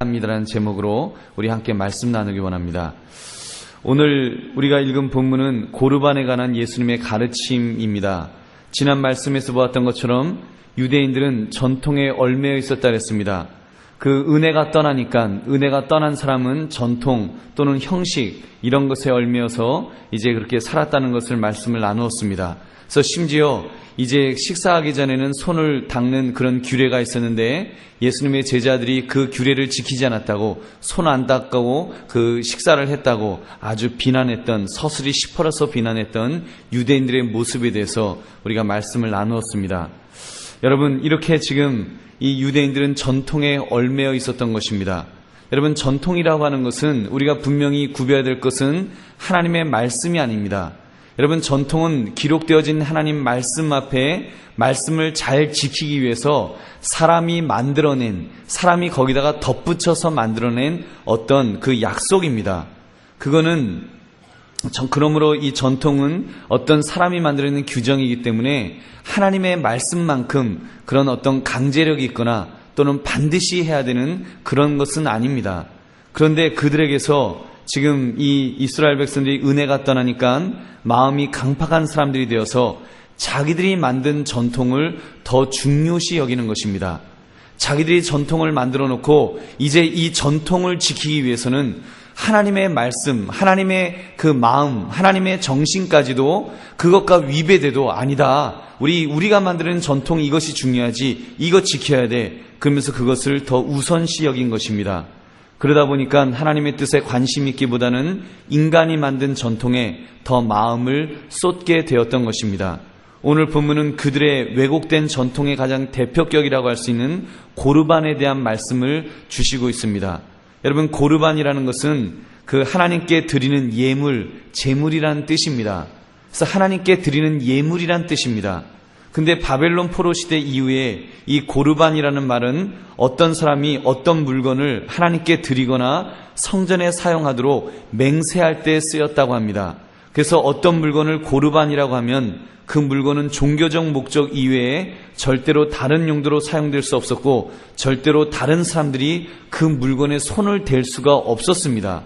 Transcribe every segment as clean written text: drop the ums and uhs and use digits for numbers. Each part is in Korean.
합니다라는 제목으로 우리 함께 말씀 나누기 원합니다. 오늘 우리가 읽은 본문은 고르반에 관한 예수님의 가르침입니다. 지난 말씀에서 보았던 것처럼 유대인들은 전통에 얽매여 있었다 그랬습니다. 그 은혜가 떠난 사람은 전통 또는 형식 이런 것에 얽매여서 이제 그렇게 살았다는 것을 말씀을 나누었습니다. 그래서 심지어 이제 식사하기 전에는 손을 닦는 그런 규례가 있었는데 예수님의 제자들이 그 규례를 지키지 않았다고, 손 안 닦고 그 식사를 했다고 아주 비난했던, 서슬이 시퍼러서 비난했던 유대인들의 모습에 대해서 우리가 말씀을 나누었습니다. 여러분, 이렇게 지금 이 유대인들은 전통에 얽매여 있었던 것입니다. 여러분, 전통이라고 하는 것은 우리가 분명히 구별해야 될 것은 하나님의 말씀이 아닙니다. 여러분, 전통은 기록되어진 하나님 말씀 앞에 말씀을 잘 지키기 위해서 사람이 거기다가 덧붙여서 만들어낸 어떤 그 약속입니다. 그러므로 이 전통은 어떤 사람이 만들어낸 규정이기 때문에 하나님의 말씀만큼 그런 어떤 강제력이 있거나 또는 반드시 해야 되는 그런 것은 아닙니다. 그런데 그들에게서 지금 이 이스라엘 백성들이 은혜가 떠나니까 마음이 강팍한 사람들이 되어서 자기들이 만든 전통을 더 중요시 여기는 것입니다. 자기들이 전통을 만들어 놓고 이제 이 전통을 지키기 위해서는 하나님의 말씀, 하나님의 그 마음, 하나님의 정신까지도 그것과 위배돼도 아니다. 우리가 만드는 전통 이것이 중요하지. 이거 지켜야 돼. 그러면서 그것을 더 우선시 여긴 것입니다. 그러다 보니까 하나님의 뜻에 관심 있기보다는 인간이 만든 전통에 더 마음을 쏟게 되었던 것입니다. 오늘 본문은 그들의 왜곡된 전통의 가장 대표격이라고 할 수 있는 고르반에 대한 말씀을 주시고 있습니다. 여러분, 고르반이라는 것은 그 하나님께 드리는 예물, 제물이라는 뜻입니다. 그래서 하나님께 드리는 예물이란 뜻입니다. 근데 바벨론 포로 시대 이후에 이 고르반이라는 말은 어떤 사람이 어떤 물건을 하나님께 드리거나 성전에 사용하도록 맹세할 때 쓰였다고 합니다. 그래서 어떤 물건을 고르반이라고 하면 그 물건은 종교적 목적 이외에 절대로 다른 용도로 사용될 수 없었고 절대로 다른 사람들이 그 물건에 손을 댈 수가 없었습니다.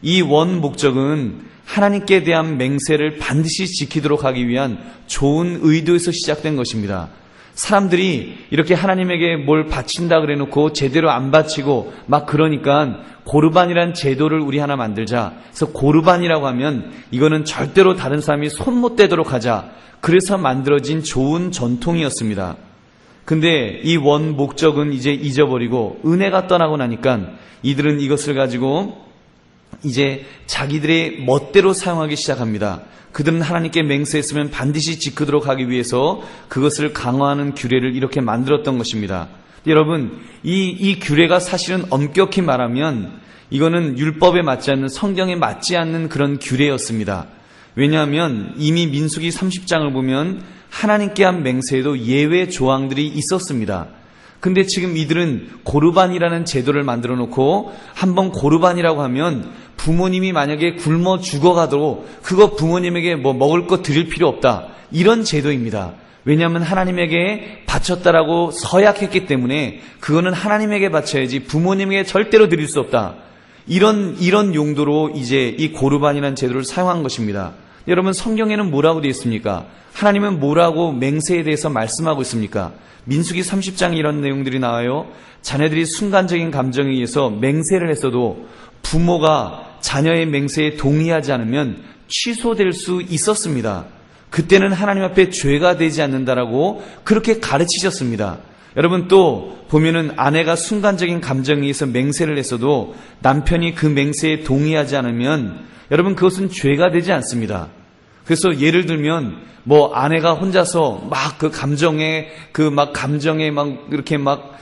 이 원 목적은 하나님께 대한 맹세를 반드시 지키도록 하기 위한 좋은 의도에서 시작된 것입니다. 사람들이 이렇게 하나님에게 뭘 바친다 그래 놓고 제대로 안 바치고 막 그러니까 고르반이란 제도를 우리 하나 만들자. 그래서 고르반이라고 하면 이거는 절대로 다른 사람이 손 못 대도록 하자. 그래서 만들어진 좋은 전통이었습니다. 근데 이 원 목적은 이제 잊어버리고 은혜가 떠나고 나니까 이들은 이것을 가지고 이제 자기들의 멋대로 사용하기 시작합니다. 그들은 하나님께 맹세했으면 반드시 지키도록 하기 위해서 그것을 강화하는 규례를 이렇게 만들었던 것입니다. 여러분, 이 규례가 사실은 엄격히 말하면 이거는 율법에 맞지 않는, 성경에 맞지 않는 그런 규례였습니다. 왜냐하면 이미 민수기 30장을 보면 하나님께 한 맹세에도 예외 조항들이 있었습니다. 근데 지금 이들은 고르반이라는 제도를 만들어 놓고 한번 고르반이라고 하면 부모님이 만약에 굶어 죽어가도록 그거 부모님에게 뭐 먹을 거 드릴 필요 없다. 이런 제도입니다. 왜냐하면 하나님에게 바쳤다라고 서약했기 때문에 그거는 하나님에게 바쳐야지 부모님에게 절대로 드릴 수 없다. 이런 용도로 이제 이 고르반이라는 제도를 사용한 것입니다. 여러분, 성경에는 뭐라고 되어 있습니까? 하나님은 뭐라고 맹세에 대해서 말씀하고 있습니까? 민수기 30장에 이런 내용들이 나와요. 자녀들이 순간적인 감정에 의해서 맹세를 했어도 부모가 자녀의 맹세에 동의하지 않으면 취소될 수 있었습니다. 그때는 하나님 앞에 죄가 되지 않는다라고 그렇게 가르치셨습니다. 여러분, 또 보면은 아내가 순간적인 감정에 의해서 맹세를 했어도 남편이 그 맹세에 동의하지 않으면 여러분, 그것은 죄가 되지 않습니다. 그래서 예를 들면 뭐 아내가 혼자서 막 그 감정에 이렇게 막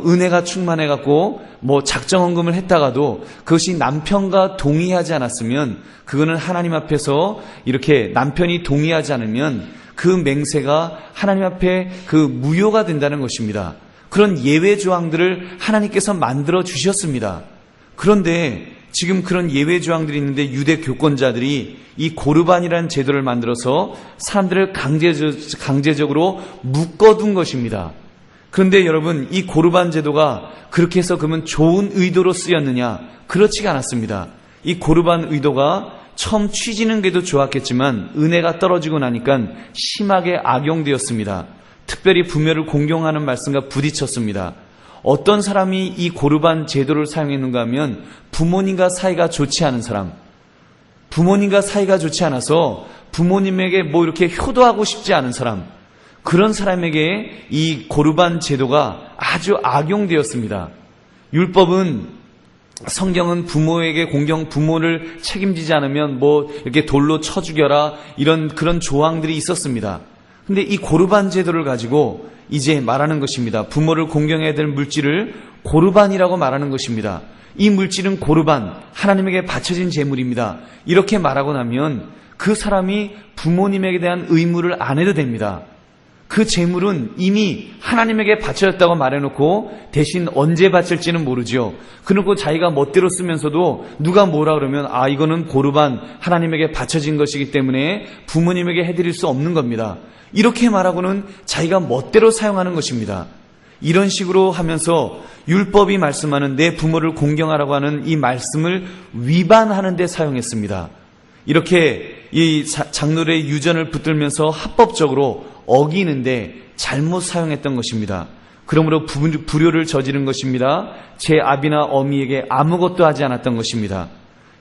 은혜가 충만해 갖고 뭐 작정 헌금을 했다가도 그것이 남편과 동의하지 않았으면 그거는 하나님 앞에서 이렇게 남편이 동의하지 않으면 그 맹세가 하나님 앞에 그 무효가 된다는 것입니다. 그런 예외 조항들을 하나님께서 만들어 주셨습니다. 그런데 지금 그런 예외 조항들이 있는데 유대 교권자들이 이 고르반이라는 제도를 만들어서 사람들을 강제적으로 묶어둔 것입니다. 그런데 여러분, 이 고르반 제도가 그렇게 해서 그러면 좋은 의도로 쓰였느냐? 그렇지가 않았습니다. 이 고르반 의도가 처음 취지는 그래도 좋았겠지만 은혜가 떨어지고 나니까 심하게 악용되었습니다. 특별히 부모를 공경하는 말씀과 부딪혔습니다. 어떤 사람이 이 고르반 제도를 사용했는가 하면 부모님과 사이가 좋지 않은 사람, 부모님과 사이가 좋지 않아서 부모님에게 뭐 이렇게 효도하고 싶지 않은 사람, 그런 사람에게 이 고르반 제도가 아주 악용되었습니다. 율법은, 성경은 부모에게 부모를 책임지지 않으면 뭐 이렇게 돌로 쳐 죽여라, 그런 조항들이 있었습니다. 근데 이 고르반 제도를 가지고 이제 말하는 것입니다. 부모를 공경해야 될 물질을 고르반이라고 말하는 것입니다. 이 물질은 고르반, 하나님에게 바쳐진 제물입니다. 이렇게 말하고 나면 그 사람이 부모님에게 대한 의무를 안 해도 됩니다. 그 제물은 이미 하나님에게 바쳐졌다고 말해놓고 대신 언제 바칠지는 모르죠. 그리고 자기가 멋대로 쓰면서도 누가 뭐라 그러면 이거는 고르반, 하나님에게 바쳐진 것이기 때문에 부모님에게 해드릴 수 없는 겁니다. 이렇게 말하고는 자기가 멋대로 사용하는 것입니다. 이런 식으로 하면서 율법이 말씀하는 내 부모를 공경하라고 하는 이 말씀을 위반하는 데 사용했습니다. 이렇게 이 장로의 유전을 붙들면서 합법적으로 어기는데 잘못 사용했던 것입니다. 그러므로 불효를 저지른 것입니다. 제 아비나 어미에게 아무것도 하지 않았던 것입니다.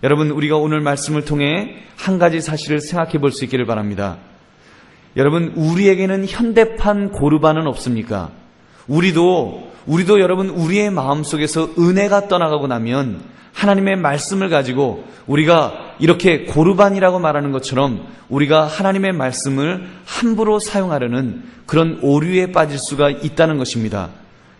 여러분, 우리가 오늘 말씀을 통해 한 가지 사실을 생각해 볼 수 있기를 바랍니다. 여러분, 우리에게는 현대판 고르반은 없습니까? 우리도 여러분, 우리의 마음속에서 은혜가 떠나가고 나면 하나님의 말씀을 가지고 우리가 이렇게 고르반이라고 말하는 것처럼 우리가 하나님의 말씀을 함부로 사용하려는 그런 오류에 빠질 수가 있다는 것입니다.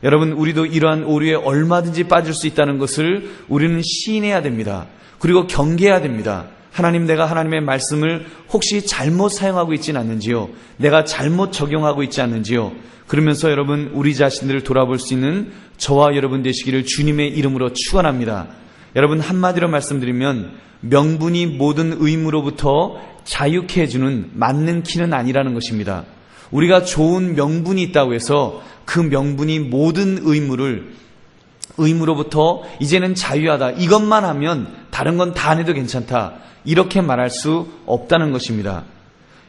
여러분, 우리도 이러한 오류에 얼마든지 빠질 수 있다는 것을 우리는 시인해야 됩니다. 그리고 경계해야 됩니다. 하나님, 내가 하나님의 말씀을 혹시 잘못 사용하고 있지는 않는지요? 내가 잘못 적용하고 있지 않는지요? 그러면서 여러분, 우리 자신들을 돌아볼 수 있는 저와 여러분 되시기를 주님의 이름으로 축원합니다. 여러분, 한마디로 말씀드리면 명분이 모든 의무로부터 자유케 해주는 맞는 키는 아니라는 것입니다. 우리가 좋은 명분이 있다고 해서 그 명분이 모든 의무로부터 이제는 자유하다, 이것만 하면 다른 건 다 안 해도 괜찮다, 이렇게 말할 수 없다는 것입니다.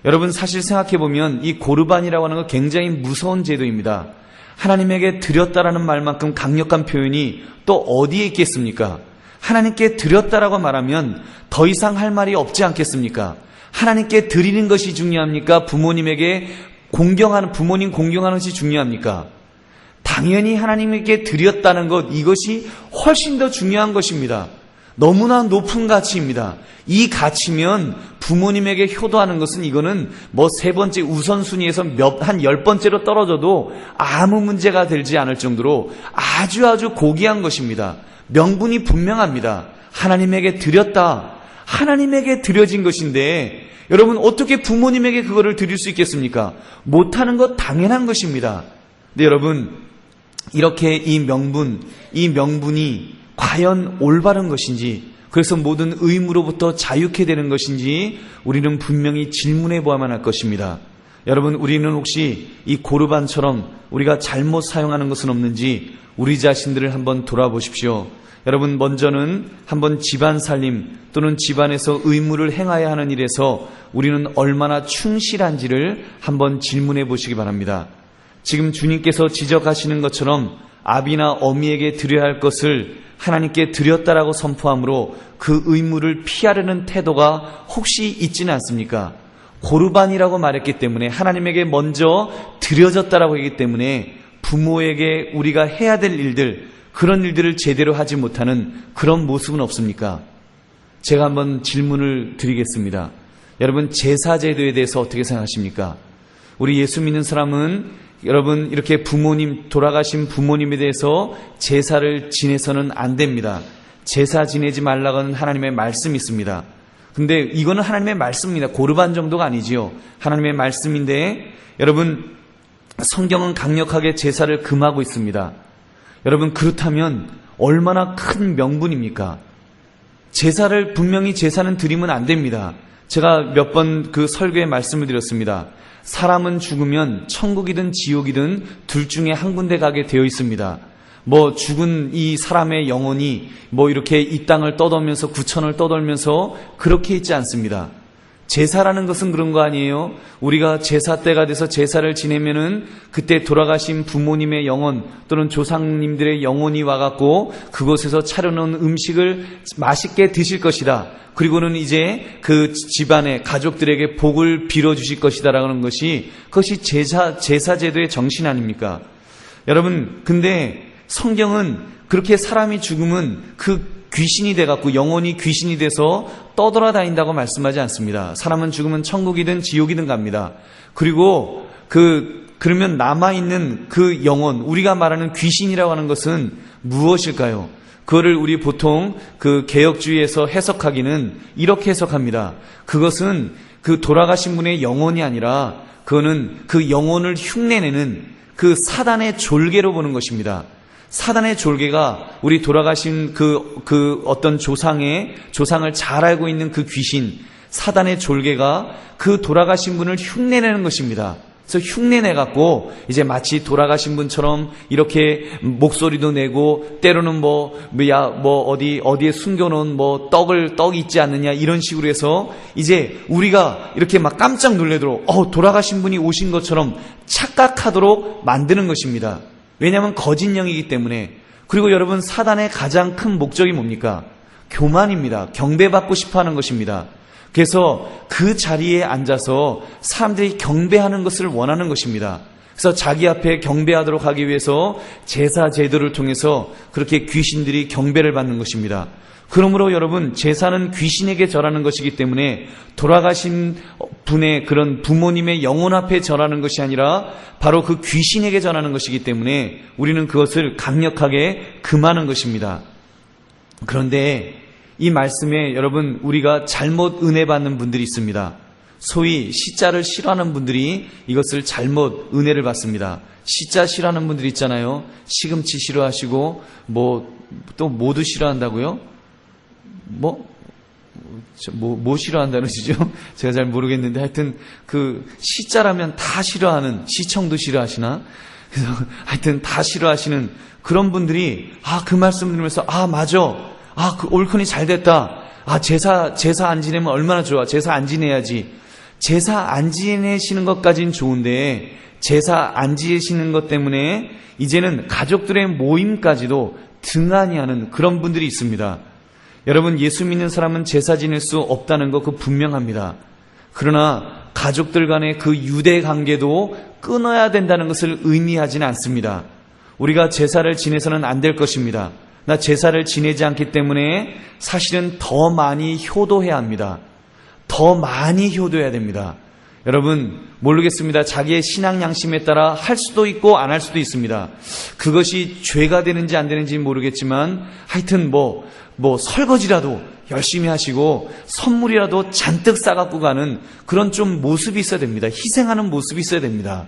여러분, 사실 생각해보면 이 고르반이라고 하는 건 굉장히 무서운 제도입니다. 하나님에게 드렸다라는 말만큼 강력한 표현이 또 어디에 있겠습니까? 하나님께 드렸다라고 말하면 더 이상 할 말이 없지 않겠습니까? 하나님께 드리는 것이 중요합니까? 부모님에게 부모님 공경하는 것이 중요합니까? 당연히 하나님께 드렸다는 것, 이것이 훨씬 더 중요한 것입니다. 너무나 높은 가치입니다. 이 가치면 부모님에게 효도하는 것은 이거는 뭐 세 번째 우선순위에서 한 10번째로 떨어져도 아무 문제가 되지 않을 정도로 아주 고귀한 것입니다. 명분이 분명합니다. 하나님에게 드렸다. 하나님에게 드려진 것인데 여러분, 어떻게 부모님에게 그거를 드릴 수 있겠습니까? 못하는 것 당연한 것입니다. 근데 여러분, 이렇게 이 명분이 과연 올바른 것인지, 그래서 모든 의무로부터 자유케 되는 것인지 우리는 분명히 질문해 보아야만 할 것입니다. 여러분, 우리는 혹시 이 고르반처럼 우리가 잘못 사용하는 것은 없는지 우리 자신들을 한번 돌아보십시오. 여러분, 먼저는 한번 집안 살림 또는 집안에서 의무를 행해야 하는 일에서 우리는 얼마나 충실한지를 한번 질문해 보시기 바랍니다. 지금 주님께서 지적하시는 것처럼 아비나 어미에게 드려야 할 것을 하나님께 드렸다라고 선포함으로 그 의무를 피하려는 태도가 혹시 있지는 않습니까? 고르반이라고 말했기 때문에, 하나님에게 먼저 드려졌다라고 했기 때문에 부모에게 우리가 해야 될 일들, 그런 일들을 제대로 하지 못하는 그런 모습은 없습니까? 제가 한번 질문을 드리겠습니다. 여러분, 제사제도에 대해서 어떻게 생각하십니까? 우리 예수 믿는 사람은 여러분, 이렇게 돌아가신 부모님에 대해서 제사를 지내서는 안 됩니다. 제사 지내지 말라고 하는 하나님의 말씀이 있습니다. 근데 이거는 하나님의 말씀입니다. 고르반 정도가 아니지요. 하나님의 말씀인데, 여러분, 성경은 강력하게 제사를 금하고 있습니다. 여러분, 그렇다면 얼마나 큰 명분입니까? 분명히 제사는 드리면 안 됩니다. 제가 몇 번 그 설교에 말씀을 드렸습니다. 사람은 죽으면 천국이든 지옥이든 둘 중에 한 군데 가게 되어 있습니다. 죽은 이 사람의 영혼이 이렇게 이 땅을 떠돌면서 구천을 떠돌면서 그렇게 있지 않습니다. 제사라는 것은 그런 거 아니에요? 우리가 제사 때가 돼서 제사를 지내면은 그때 돌아가신 부모님의 영혼 또는 조상님들의 영혼이 와갖고 그곳에서 차려놓은 음식을 맛있게 드실 것이다. 그리고는 이제 그 집안의 가족들에게 복을 빌어주실 것이다라는 것이 그것이 제사 제도의 정신 아닙니까? 여러분, 근데 성경은 그렇게 사람이 죽으면 그 귀신이 돼갖고 영혼이 귀신이 돼서 떠돌아다닌다고 말씀하지 않습니다. 사람은 죽으면 천국이든 지옥이든 갑니다. 그리고 그러면 남아있는 그 영혼, 우리가 말하는 귀신이라고 하는 것은 무엇일까요? 그거를 우리 보통 그 개혁주의에서 해석하기는 이렇게 해석합니다. 그것은 그 돌아가신 분의 영혼이 아니라 그거는 그 영혼을 흉내내는 그 사단의 졸개로 보는 것입니다. 사단의 졸개가 우리 돌아가신 그 어떤 조상을 잘 알고 있는 그 귀신, 사단의 졸개가 그 돌아가신 분을 흉내내는 것입니다. 그래서 흉내내갖고 이제 마치 돌아가신 분처럼 이렇게 목소리도 내고 때로는 어디에 숨겨놓은 떡이 있지 않느냐 이런 식으로 해서 이제 우리가 이렇게 막 깜짝 놀래도록 돌아가신 분이 오신 것처럼 착각하도록 만드는 것입니다. 왜냐하면 거짓 영이기 때문에. 그리고 여러분, 사단의 가장 큰 목적이 뭡니까? 교만입니다. 경배받고 싶어하는 것입니다. 그래서 그 자리에 앉아서 사람들이 경배하는 것을 원하는 것입니다. 그래서 자기 앞에 경배하도록 하기 위해서 제사 제도를 통해서 그렇게 귀신들이 경배를 받는 것입니다. 그러므로 여러분, 제사는 귀신에게 절하는 것이기 때문에 돌아가신 분의 그런 부모님의 영혼 앞에 절하는 것이 아니라 바로 그 귀신에게 절하는 것이기 때문에 우리는 그것을 강력하게 금하는 것입니다. 그런데 이 말씀에 여러분, 우리가 잘못 은혜 받는 분들이 있습니다. 소위 시자를 싫어하는 분들이 이것을 잘못 은혜를 받습니다. 시자 싫어하는 분들이 있잖아요. 시금치 싫어하시고 또 모두 싫어한다고요? 뭐 싫어한다는 뜻이죠? 제가 잘 모르겠는데 하여튼 그 시자라면 다 싫어하는, 시청도 싫어하시나? 그래서 하여튼 다 싫어하시는 그런 분들이 그 말씀 들으면서 맞아. 그 올컨이 잘 됐다. 제사 안 지내면 얼마나 좋아. 제사 안 지내야지. 제사 안 지내시는 것까진 좋은데 제사 안 지내시는 것 때문에 이제는 가족들의 모임까지도 등한히하는 그런 분들이 있습니다. 여러분, 예수 믿는 사람은 제사 지낼 수 없다는 거 그거 분명합니다. 그러나 가족들 간의 그 유대 관계도 끊어야 된다는 것을 의미하지는 않습니다. 우리가 제사를 지내서는 안 될 것입니다. 나 제사를 지내지 않기 때문에 사실은 더 많이 효도해야 합니다. 더 많이 효도해야 됩니다. 여러분, 모르겠습니다. 자기의 신앙 양심에 따라 할 수도 있고 안 할 수도 있습니다. 그것이 죄가 되는지 안 되는지 모르겠지만 하여튼 설거지라도 열심히 하시고 선물이라도 잔뜩 싸갖고 가는 그런 좀 모습이 있어야 됩니다. 희생하는 모습이 있어야 됩니다.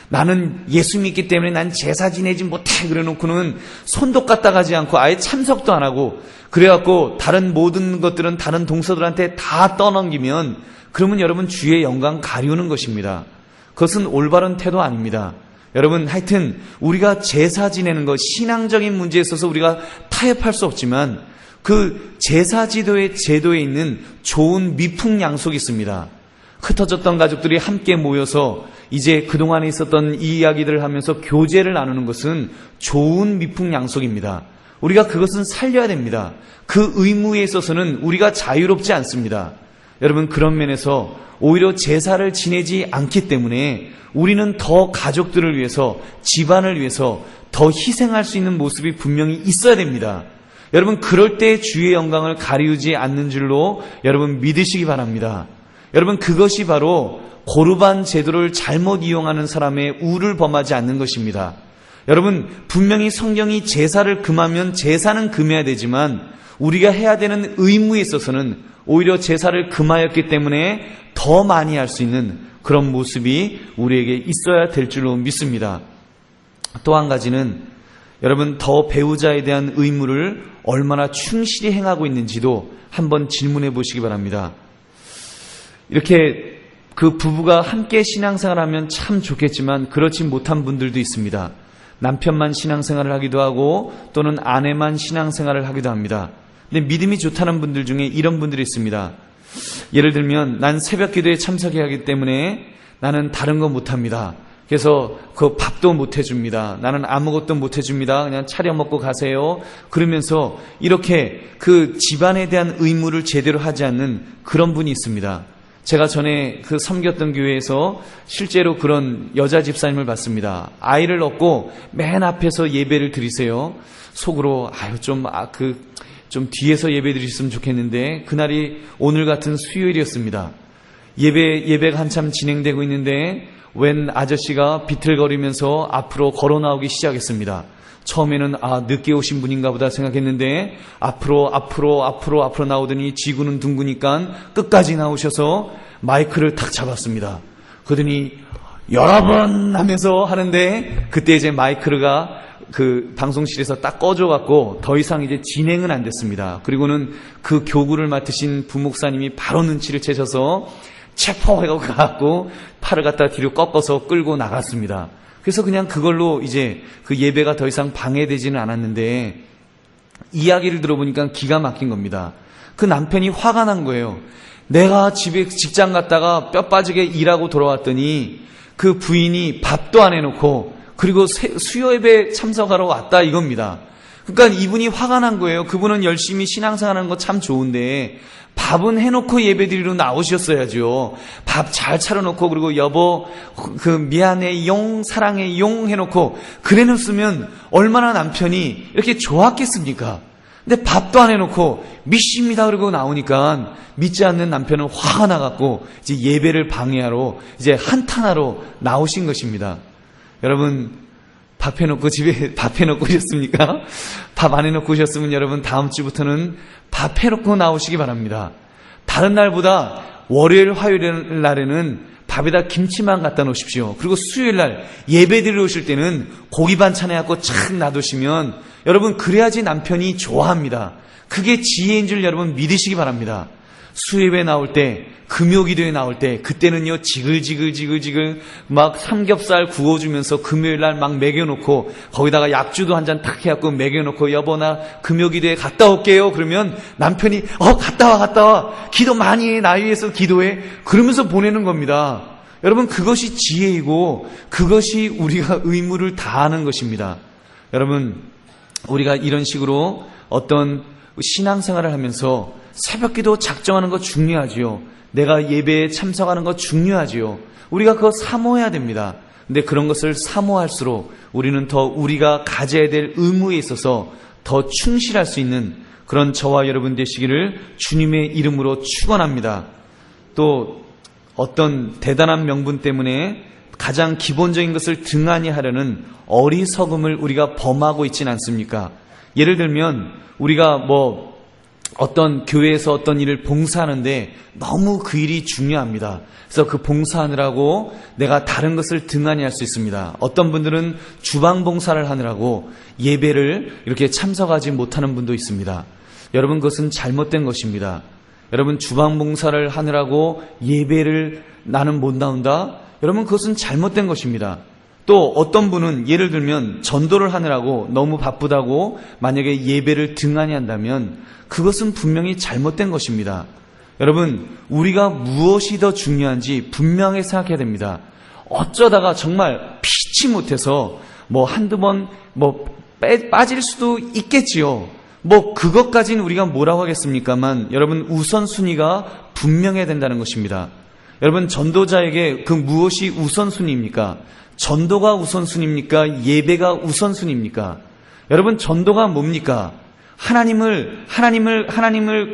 나는 예수 믿기 때문에 난 제사 지내지 못해 그래놓고는 손도 갖다 가지 않고 아예 참석도 안 하고 그래갖고 다른 모든 것들은 다른 동서들한테 다 떠넘기면 그러면 여러분 주의 영광 가리우는 것입니다. 그것은 올바른 태도 아닙니다. 여러분, 하여튼 우리가 제사 지내는 것, 신앙적인 문제에 있어서 우리가 타협할 수 없지만 그 제사 제도에 있는 좋은 미풍양속이 있습니다. 흩어졌던 가족들이 함께 모여서 이제 그동안에 있었던 이 이야기들을 하면서 교제를 나누는 것은 좋은 미풍양속입니다. 우리가 그것은 살려야 됩니다. 그 의무에 있어서는 우리가 자유롭지 않습니다. 여러분, 그런 면에서 오히려 제사를 지내지 않기 때문에 우리는 더 가족들을 위해서, 집안을 위해서 더 희생할 수 있는 모습이 분명히 있어야 됩니다. 여러분, 그럴 때 주의 영광을 가리우지 않는 줄로 여러분 믿으시기 바랍니다. 여러분, 그것이 바로 고르반 제도를 잘못 이용하는 사람의 우를 범하지 않는 것입니다. 여러분, 분명히 성경이 제사를 금하면 제사는 금해야 되지만 우리가 해야 되는 의무에 있어서는 오히려 제사를 금하였기 때문에 더 많이 할 수 있는 그런 모습이 우리에게 있어야 될 줄로 믿습니다. 또 한 가지는 여러분, 더 배우자에 대한 의무를 얼마나 충실히 행하고 있는지도 한번 질문해 보시기 바랍니다. 이렇게 그 부부가 함께 신앙생활을 하면 참 좋겠지만 그렇지 못한 분들도 있습니다. 남편만 신앙생활을 하기도 하고 또는 아내만 신앙생활을 하기도 합니다. 근데 믿음이 좋다는 분들 중에 이런 분들이 있습니다. 예를 들면 난 새벽 기도에 참석해야 하기 때문에 나는 다른 거 못합니다. 그래서 그 밥도 못 해줍니다. 나는 아무것도 못 해줍니다. 그냥 차려 먹고 가세요. 그러면서 이렇게 그 집안에 대한 의무를 제대로 하지 않는 그런 분이 있습니다. 제가 전에 그 섬겼던 교회에서 실제로 그런 여자 집사님을 봤습니다. 아이를 얻고 맨 앞에서 예배를 드리세요. 속으로 좀 뒤에서 예배 드렸으면 좋겠는데 그날이 오늘 같은 수요일이었습니다. 예배가 한참 진행되고 있는데 웬 아저씨가 비틀거리면서 앞으로 걸어 나오기 시작했습니다. 처음에는 늦게 오신 분인가 보다 생각했는데 앞으로 나오더니 지구는 둥그니까 끝까지 나오셔서 마이크를 탁 잡았습니다. 그러더니 여러분 하면서 하는데 그때 이제 마이크가 그 방송실에서 딱 꺼져갖고 더 이상 이제 진행은 안 됐습니다. 그리고는 그 교구를 맡으신 부목사님이 바로 눈치를 채셔서 체포해갖고 팔을 갖다 뒤로 꺾어서 끌고 나갔습니다. 그래서 그냥 그걸로 이제 그 예배가 더 이상 방해되지는 않았는데 이야기를 들어보니까 기가 막힌 겁니다. 그 남편이 화가 난 거예요. 내가 집에 직장 갔다가 뼈 빠지게 일하고 돌아왔더니 그 부인이 밥도 안 해놓고 그리고 수요 예배 참석하러 왔다 이겁니다. 그러니까 이분이 화가 난 거예요. 그분은 열심히 신앙생활하는 거 참 좋은데 밥은 해놓고 예배드리러 나오셨어야죠. 밥 잘 차려놓고 그리고 여보 그 미안해 용 사랑해 용 해놓고 그래놓으면 얼마나 남편이 이렇게 좋았겠습니까? 근데 밥도 안 해놓고 믿습니다 그러고 나오니까 믿지 않는 남편은 화가 나갖고 이제 예배를 방해하러 이제 한탄하러 나오신 것입니다. 여러분 밥 해놓고 집에 밥 해놓고 오셨습니까? 밥 안 해놓고 오셨으면 여러분 다음 주부터는 밥 해놓고 나오시기 바랍니다. 다른 날보다 월요일 화요일 날에는 밥에다 김치만 갖다 놓으십시오. 그리고 수요일 날 예배 드리러 오실 때는 고기 반찬 해갖고 착 놔두시면 여러분 그래야지 남편이 좋아합니다. 그게 지혜인 줄 여러분 믿으시기 바랍니다. 수요예배 나올 때 금요기도에 나올 때 그때는요 지글지글 막 삼겹살 구워주면서 금요일날 막 먹여놓고 거기다가 약주도 한 잔 탁 해갖고 먹여놓고 여보 나 금요기도에 갔다 올게요. 그러면 남편이 갔다 와 기도 많이 해 나 위해서 기도해 그러면서 보내는 겁니다. 여러분 그것이 지혜이고 그것이 우리가 의무를 다하는 것입니다. 여러분 우리가 이런 식으로 어떤 신앙생활을 하면서 새벽기도 작정하는 거 중요하지요. 내가 예배에 참석하는 거 중요하지요. 우리가 그거 사모해야 됩니다. 근데 그런 것을 사모할수록 우리는 더 우리가 가져야 될 의무에 있어서 더 충실할 수 있는 그런 저와 여러분 되시기를 주님의 이름으로 축원합니다. 또 어떤 대단한 명분 때문에 가장 기본적인 것을 등한히 하려는 어리석음을 우리가 범하고 있지는 않습니까? 예를 들면 우리가 어떤 교회에서 어떤 일을 봉사하는데 너무 그 일이 중요합니다. 그래서 그 봉사하느라고 내가 다른 것을 등한히 할 수 있습니다. 어떤 분들은 주방 봉사를 하느라고 예배를 이렇게 참석하지 못하는 분도 있습니다. 여러분 그것은 잘못된 것입니다. 여러분 주방 봉사를 하느라고 예배를 나는 못 나온다? 여러분 그것은 잘못된 것입니다. 또 어떤 분은 예를 들면 전도를 하느라고 너무 바쁘다고 만약에 예배를 등한히 한다면 그것은 분명히 잘못된 것입니다. 여러분 우리가 무엇이 더 중요한지 분명히 생각해야 됩니다. 어쩌다가 정말 피치 못해서 한두 번 빠질 수도 있겠지요. 그것까지는 우리가 뭐라고 하겠습니까만 여러분 우선순위가 분명해야 된다는 것입니다. 여러분 전도자에게 그 무엇이 우선순위입니까? 전도가 우선순위입니까? 예배가 우선순위입니까? 여러분 전도가 뭡니까? 하나님을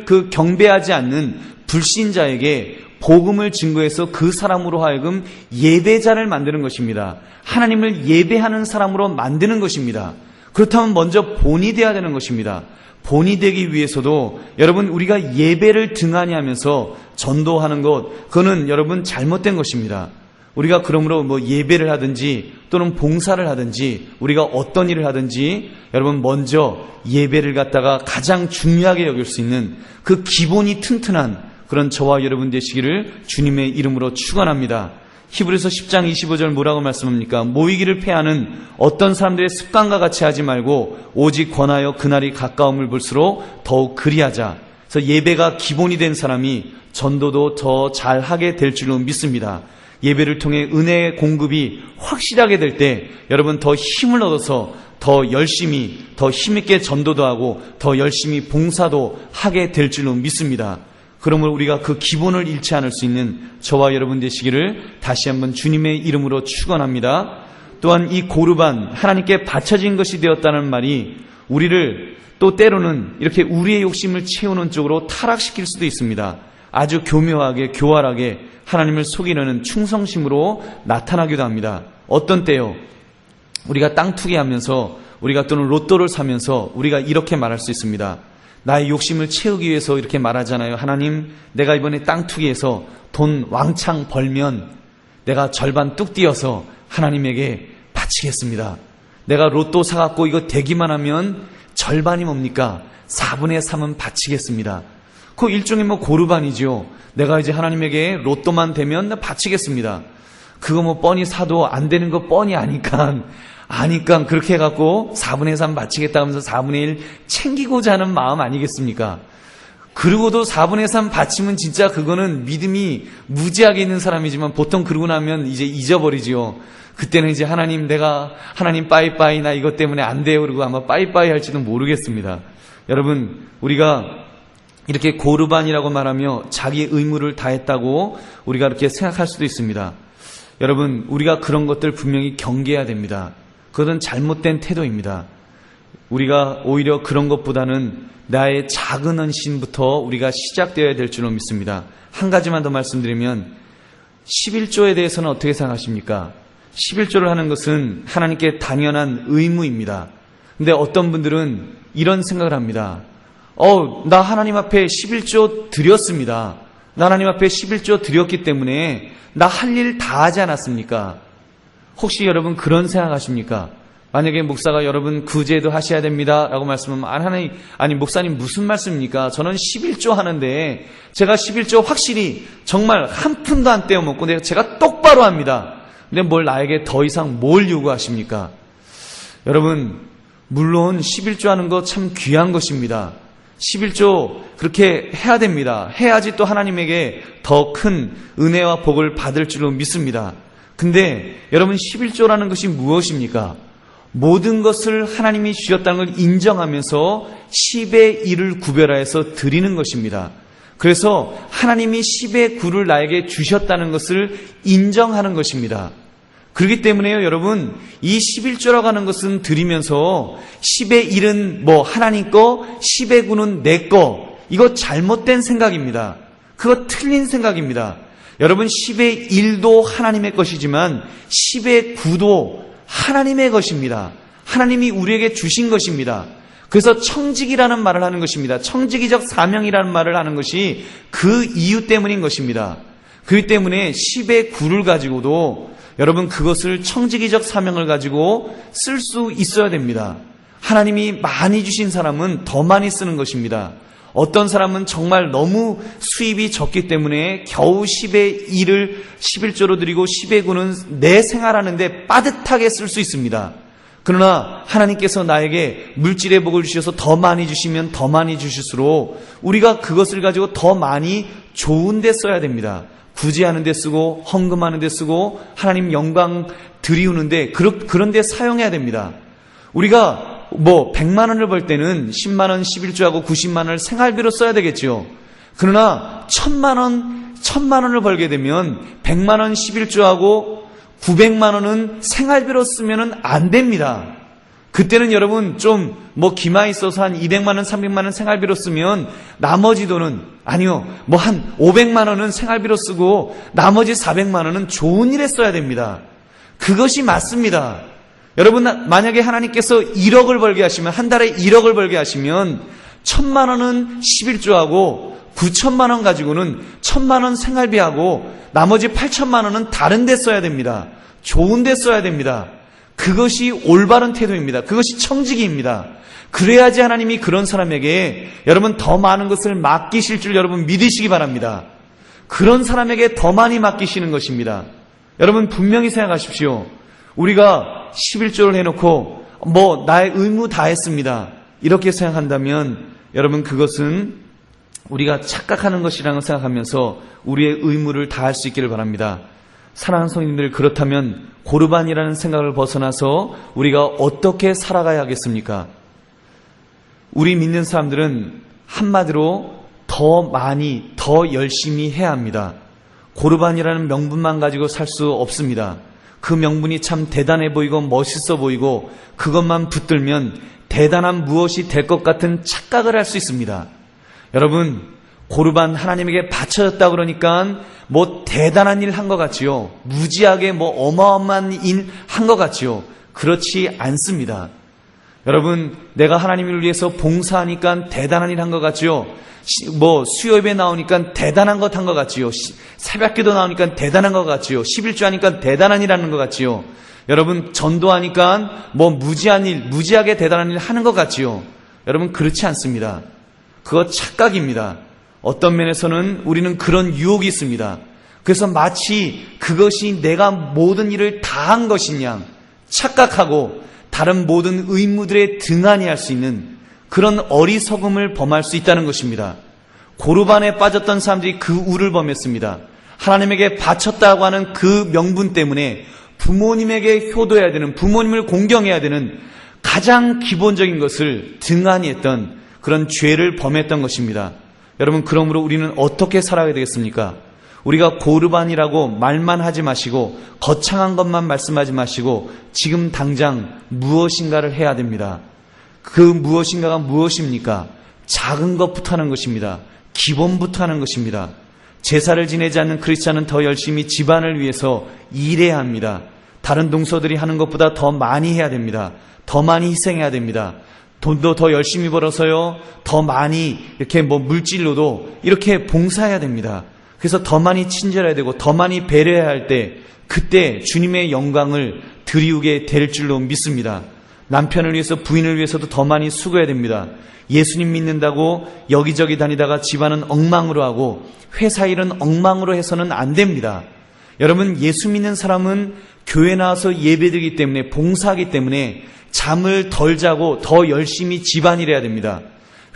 그 경배하지 않는 불신자에게 복음을 증거해서 그 사람으로 하여금 예배자를 만드는 것입니다. 하나님을 예배하는 사람으로 만드는 것입니다. 그렇다면 먼저 본이 되어야 되는 것입니다. 본이 되기 위해서도 여러분 우리가 예배를 등한히 하면서 전도하는 것 그거는 여러분 잘못된 것입니다. 우리가 그러므로 예배를 하든지 또는 봉사를 하든지 우리가 어떤 일을 하든지 여러분 먼저 예배를 갖다가 가장 중요하게 여길 수 있는 그 기본이 튼튼한 그런 저와 여러분 되시기를 주님의 이름으로 축원합니다. 히브리서 10장 25절 뭐라고 말씀합니까? 모이기를 패하는 어떤 사람들의 습관과 같이 하지 말고 오직 권하여 그날이 가까움을 볼수록 더욱 그리하자. 그래서 예배가 기본이 된 사람이 전도도 더 잘하게 될 줄로 믿습니다. 예배를 통해 은혜의 공급이 확실하게 될 때 여러분 더 힘을 얻어서 더 열심히 더 힘있게 전도도 하고 더 열심히 봉사도 하게 될 줄로 믿습니다. 그러므로 우리가 그 기본을 잃지 않을 수 있는 저와 여러분 되시기를 다시 한번 주님의 이름으로 축원합니다. 또한 이 고르반, 하나님께 바쳐진 것이 되었다는 말이 우리를 또 때로는 이렇게 우리의 욕심을 채우는 쪽으로 타락시킬 수도 있습니다. 아주 교묘하게 교활하게 하나님을 속이려는 충성심으로 나타나기도 합니다. 어떤 때요? 우리가 땅 투기하면서 우리가 또는 로또를 사면서 우리가 이렇게 말할 수 있습니다. 나의 욕심을 채우기 위해서 이렇게 말하잖아요. 하나님, 내가 이번에 땅 투기해서 돈 왕창 벌면 내가 절반 뚝 띄어서 하나님에게 바치겠습니다. 내가 로또 사갖고 이거 되기만 하면 절반이 뭡니까? 4분의 3은 바치겠습니다. 그 일종의 고르반이죠. 내가 이제 하나님에게 로또만 되면 바치겠습니다. 그거 뻔히 사도 안 되는 거 뻔히 아니까 그렇게 해갖고 4분의 3 바치겠다 하면서 4분의 1 챙기고자 하는 마음 아니겠습니까? 그러고도 4분의 3 바치면 진짜 그거는 믿음이 무지하게 있는 사람이지만 보통 그러고 나면 이제 잊어버리죠. 그때는 이제 하나님 빠이빠이 나 이것 때문에 안 돼요. 그러고 아마 빠이빠이 할지도 모르겠습니다. 여러분, 우리가 이렇게 고르반이라고 말하며 자기의 의무를 다했다고 우리가 이렇게 생각할 수도 있습니다. 여러분, 우리가 그런 것들 분명히 경계해야 됩니다. 그것은 잘못된 태도입니다. 우리가 오히려 그런 것보다는 나의 작은 헌신부터 우리가 시작되어야 될 줄로 믿습니다. 한 가지만 더 말씀드리면 11조에 대해서는 어떻게 생각하십니까? 11조를 하는 것은 하나님께 당연한 의무입니다. 근데 어떤 분들은 이런 생각을 합니다. 나 하나님 앞에 11조 드렸습니다. 나 하나님 앞에 11조 드렸기 때문에 나 할 일 다 하지 않았습니까? 혹시 여러분 그런 생각하십니까? 만약에 목사가 여러분 구제도 하셔야 됩니다 라고 말씀하면 아니 목사님 무슨 말씀입니까? 저는 11조 하는데 제가 11조 확실히 정말 한 푼도 안 떼어먹고 제가 똑바로 합니다. 근데 뭘 나에게 더 이상 뭘 요구하십니까? 여러분, 물론 11조 하는 거 참 귀한 것입니다. 11조 그렇게 해야 됩니다. 해야지 또 하나님에게 더 큰 은혜와 복을 받을 줄로 믿습니다. 근데 여러분, 11조라는 것이 무엇입니까? 모든 것을 하나님이 주셨다는 걸 인정하면서 10의 1을 구별하여서 드리는 것입니다. 그래서 하나님이 10의 9를 나에게 주셨다는 것을 인정하는 것입니다. 그렇기 때문에요, 여러분, 이 11조라고 하는 것은 드리면서 10의 1은 하나님 거, 10의 9는 내 거, 이거 잘못된 생각입니다. 그거 틀린 생각입니다. 여러분, 10의 1도 하나님의 것이지만 10의 9도 하나님의 것입니다. 하나님이 우리에게 주신 것입니다. 그래서 청직이라는 말을 하는 것입니다. 청직이적 사명이라는 말을 하는 것이 그 이유 때문인 것입니다. 그렇기 때문에 10의 9를 가지고도 여러분 그것을 청직이적 사명을 가지고 쓸 수 있어야 됩니다. 하나님이 많이 주신 사람은 더 많이 쓰는 것입니다. 어떤 사람은 정말 너무 수입이 적기 때문에 겨우 10의 1을 11조로 드리고 10의 9는 내 생활하는데 빠듯하게 쓸 수 있습니다. 그러나 하나님께서 나에게 물질의 복을 주셔서 더 많이 주시면 더 많이 주실수록 우리가 그것을 가지고 더 많이 좋은 데 써야 됩니다. 구제하는 데 쓰고 헌금하는 데 쓰고 하나님 영광 드리우는데 그런 데 사용해야 됩니다. 우리가 100만 원을 벌 때는 10만 원 11조하고 90만 원을 생활비로 써야 되겠죠. 그러나 1000만 원을 벌게 되면 100만 원 11조하고 900만 원은 생활비로 쓰면 안 됩니다. 그때는 여러분 좀 기마 있어서 한 200만 원, 300만 원 생활비로 쓰면 나머지 돈은 한 500만 원은 생활비로 쓰고 나머지 400만 원은 좋은 일에 써야 됩니다. 그것이 맞습니다. 여러분, 만약에 하나님께서 1억을 벌게 하시면, 한 달에 1억을 벌게 하시면 1000만 원은 11조하고 9천만 원 가지고는 1000만 원 생활비하고 나머지 8천만 원은 다른 데 써야 됩니다. 좋은 데 써야 됩니다. 그것이 올바른 태도입니다. 그것이 청지기입니다. 그래야지 하나님이 그런 사람에게 여러분 더 많은 것을 맡기실 줄 여러분 믿으시기 바랍니다. 그런 사람에게 더 많이 맡기시는 것입니다. 여러분 분명히 생각하십시오. 우리가 11조를 해놓고 나의 의무 다 했습니다. 이렇게 생각한다면 여러분 그것은 우리가 착각하는 것이라는 생각하면서 우리의 의무를 다할 수 있기를 바랍니다. 사랑하는 성도님들, 그렇다면 고르반이라는 생각을 벗어나서 우리가 어떻게 살아가야 하겠습니까? 우리 믿는 사람들은 한마디로 더 많이, 더 열심히 해야 합니다. 고르반이라는 명분만 가지고 살 수 없습니다. 그 명분이 참 대단해 보이고 멋있어 보이고 그것만 붙들면 대단한 무엇이 될 것 같은 착각을 할 수 있습니다. 여러분, 고르반 하나님에게 바쳐졌다 그러니까 대단한 일 한 것 같지요. 무지하게 어마어마한 일 한 것 같지요. 그렇지 않습니다. 여러분, 내가 하나님을 위해서 봉사하니까 대단한 일 한 것 같지요. 수요예배 나오니까 대단한 것 한 것 같지요. 새벽기도 나오니까 대단한 것 같지요. 11조 하니까 대단한 일 하는 것 같지요. 여러분, 전도하니까 무지한 일, 무지하게 대단한 일 하는 것 같지요. 여러분, 그렇지 않습니다. 그거 착각입니다. 어떤 면에서는 우리는 그런 유혹이 있습니다. 그래서 마치 그것이 내가 모든 일을 다 한 것인 양 착각하고 다른 모든 의무들에 등한히 할 수 있는 그런 어리석음을 범할 수 있다는 것입니다. 고르반에 빠졌던 사람들이 그 우를 범했습니다. 하나님에게 바쳤다고 하는 그 명분 때문에 부모님에게 효도해야 되는, 부모님을 공경해야 되는 가장 기본적인 것을 등한히 했던 그런 죄를 범했던 것입니다. 여러분, 그러므로 우리는 어떻게 살아야 되겠습니까? 우리가 고르반이라고 말만 하지 마시고 거창한 것만 말씀하지 마시고 지금 당장 무엇인가를 해야 됩니다. 그 무엇인가가 무엇입니까? 작은 것부터 하는 것입니다. 기본부터 하는 것입니다. 제사를 지내지 않는 크리스찬은 더 열심히 집안을 위해서 일해야 합니다. 다른 동서들이 하는 것보다 더 많이 해야 됩니다. 더 많이 희생해야 됩니다. 돈도 더 열심히 벌어서요, 더 많이 이렇게 물질로도 이렇게 봉사해야 됩니다. 그래서 더 많이 친절해야 되고 더 많이 배려해야 할 때 그때 주님의 영광을 드리우게 될 줄로 믿습니다. 남편을 위해서, 부인을 위해서도 더 많이 수고해야 됩니다. 예수님 믿는다고 여기저기 다니다가 집안은 엉망으로 하고 회사 일은 엉망으로 해서는 안 됩니다. 여러분, 예수 믿는 사람은 교회 나와서 예배드리기 때문에, 봉사하기 때문에 잠을 덜 자고 더 열심히 집안일 해야 됩니다.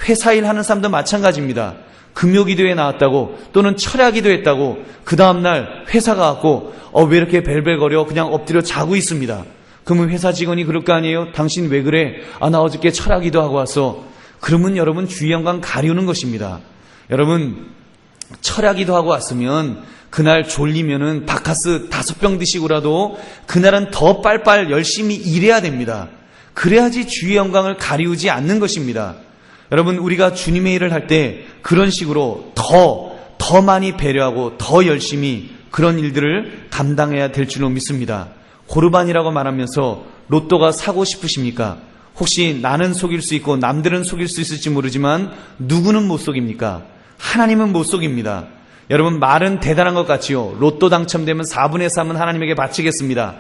회사 일 하는 사람도 마찬가지입니다. 금요기도에 나왔다고 또는 철야기도 했다고 그 다음날 회사 가갖고 왜 이렇게 벨벨거려 그냥 엎드려 자고 있습니다. 그러면 회사 직원이 그럴 거 아니에요? 당신 왜 그래? 나 어저께 철야기도 하고 왔어. 그러면 여러분 주의 영광 가리우는 것입니다. 여러분, 철야기도 하고 왔으면 그날 졸리면은 바카스 5병 드시고라도 그날은 더 빨빨 열심히 일해야 됩니다. 그래야지 주의 영광을 가리우지 않는 것입니다. 여러분, 우리가 주님의 일을 할 때 그런 식으로 더 많이 배려하고 더 열심히 그런 일들을 감당해야 될 줄로 믿습니다. 고르반이라고 말하면서 로또가 사고 싶으십니까? 혹시 나는 속일 수 있고 남들은 속일 수 있을지 모르지만 누구는 못 속입니까? 하나님은 못 속입니다. 여러분, 말은 대단한 것 같지요. 로또 당첨되면 4분의 3은 하나님에게 바치겠습니다.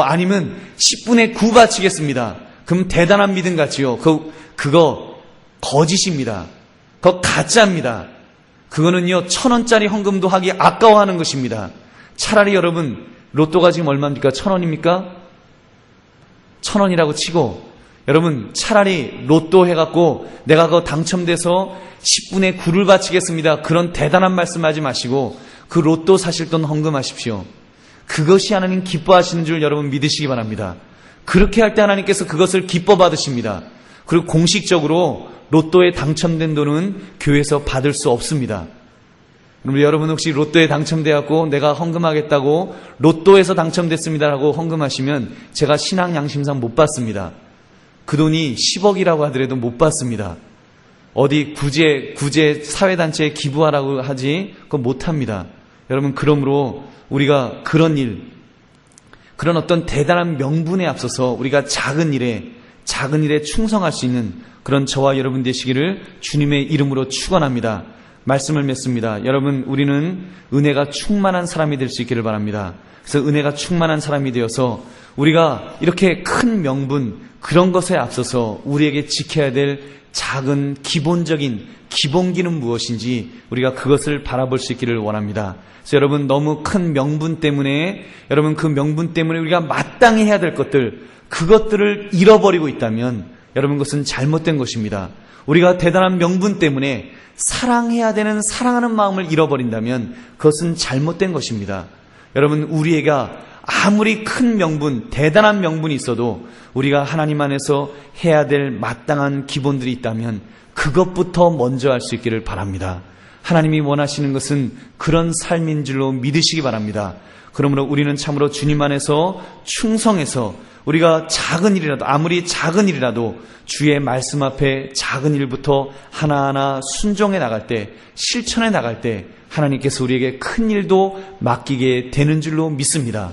아니면 10분의 9 바치겠습니다. 그럼 대단한 믿음 같지요. 그거 거짓입니다. 그거 가짜입니다. 그거는요, 1,000원짜리 헌금도 하기 아까워하는 것입니다. 차라리 여러분, 로또가 지금 얼마입니까? 1,000원입니까? 1,000원이라고 치고, 여러분, 차라리 로또 해갖고 내가 그거 당첨돼서 10분의 9를 바치겠습니다. 그런 대단한 말씀하지 마시고 그 로또 사실 돈 헌금하십시오. 그것이 하나님 기뻐하시는 줄 여러분 믿으시기 바랍니다. 그렇게 할 때 하나님께서 그것을 기뻐 받으십니다. 그리고 공식적으로 로또에 당첨된 돈은 교회에서 받을 수 없습니다. 여러분, 혹시 로또에 당첨되었고 내가 헌금하겠다고 로또에서 당첨됐습니다라고 헌금하시면 제가 신앙 양심상 못 받습니다. 그 돈이 10억이라고 하더라도 못 받습니다. 어디 구제 사회단체에 기부하라고 하지 그건 못합니다. 여러분, 그러므로 우리가 그런 어떤 대단한 명분에 앞서서 우리가 작은 일에 충성할 수 있는 그런 저와 여러분 되시기를 주님의 이름으로 축원합니다. 말씀을 맺습니다. 여러분, 우리는 은혜가 충만한 사람이 될 수 있기를 바랍니다. 그래서 은혜가 충만한 사람이 되어서 우리가 이렇게 큰 명분, 그런 것에 앞서서 우리에게 지켜야 될 작은 기본적인 기본기는 무엇인지 우리가 그것을 바라볼 수 있기를 원합니다. 그래서 여러분, 너무 큰 명분 때문에, 여러분 그 명분 때문에 우리가 마땅히 해야 될 것들, 그것들을 잃어버리고 있다면 여러분, 그것은 잘못된 것입니다. 우리가 대단한 명분 때문에 사랑해야 되는 사랑하는 마음을 잃어버린다면 그것은 잘못된 것입니다. 여러분, 우리가 아무리 큰 명분, 대단한 명분이 있어도 우리가 하나님 안에서 해야 될 마땅한 기본들이 있다면 그것부터 먼저 할 수 있기를 바랍니다. 하나님이 원하시는 것은 그런 삶인 줄로 믿으시기 바랍니다. 그러므로 우리는 참으로 주님 안에서 충성해서 우리가 작은 일이라도, 아무리 작은 일이라도 주의 말씀 앞에 작은 일부터 하나하나 순종해 나갈 때, 실천해 나갈 때 하나님께서 우리에게 큰 일도 맡기게 되는 줄로 믿습니다.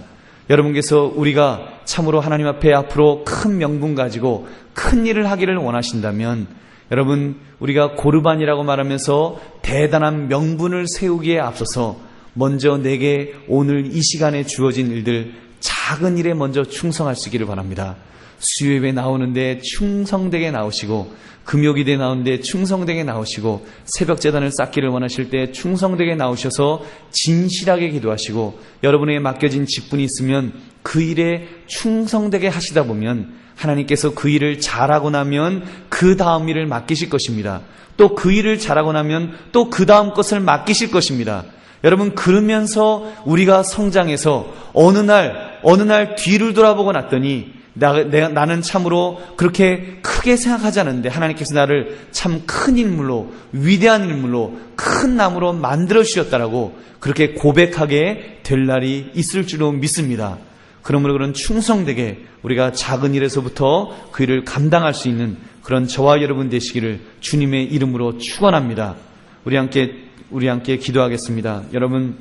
여러분께서 우리가 참으로 하나님 앞에 앞으로 큰 명분 가지고 큰 일을 하기를 원하신다면, 여러분, 우리가 고르반이라고 말하면서 대단한 명분을 세우기에 앞서서 먼저 내게 오늘 이 시간에 주어진 일들, 작은 일에 먼저 충성할 수 있기를 바랍니다. 수요예배 나오는데 충성되게 나오시고, 금요기대 나오는데 충성되게 나오시고, 새벽재단을 쌓기를 원하실 때 충성되게 나오셔서 진실하게 기도하시고, 여러분에게 맡겨진 직분이 있으면 그 일에 충성되게 하시다 보면 하나님께서 그 일을 잘하고 나면 그 다음 일을 맡기실 것입니다. 또 그 일을 잘하고 나면 또 그 다음 것을 맡기실 것입니다. 여러분, 그러면서 우리가 성장해서 어느 날 뒤를 돌아보고 났더니 나는 참으로 그렇게 크게 생각하지 않았는데 하나님께서 나를 참 큰 인물로, 위대한 인물로, 큰 나무로 만들어 주셨다라고 그렇게 고백하게 될 날이 있을 줄로 믿습니다. 그러므로 그런 충성되게 우리가 작은 일에서부터 그 일을 감당할 수 있는 그런 저와 여러분 되시기를 주님의 이름으로 축원합니다. 우리 함께 기도하겠습니다. 여러분,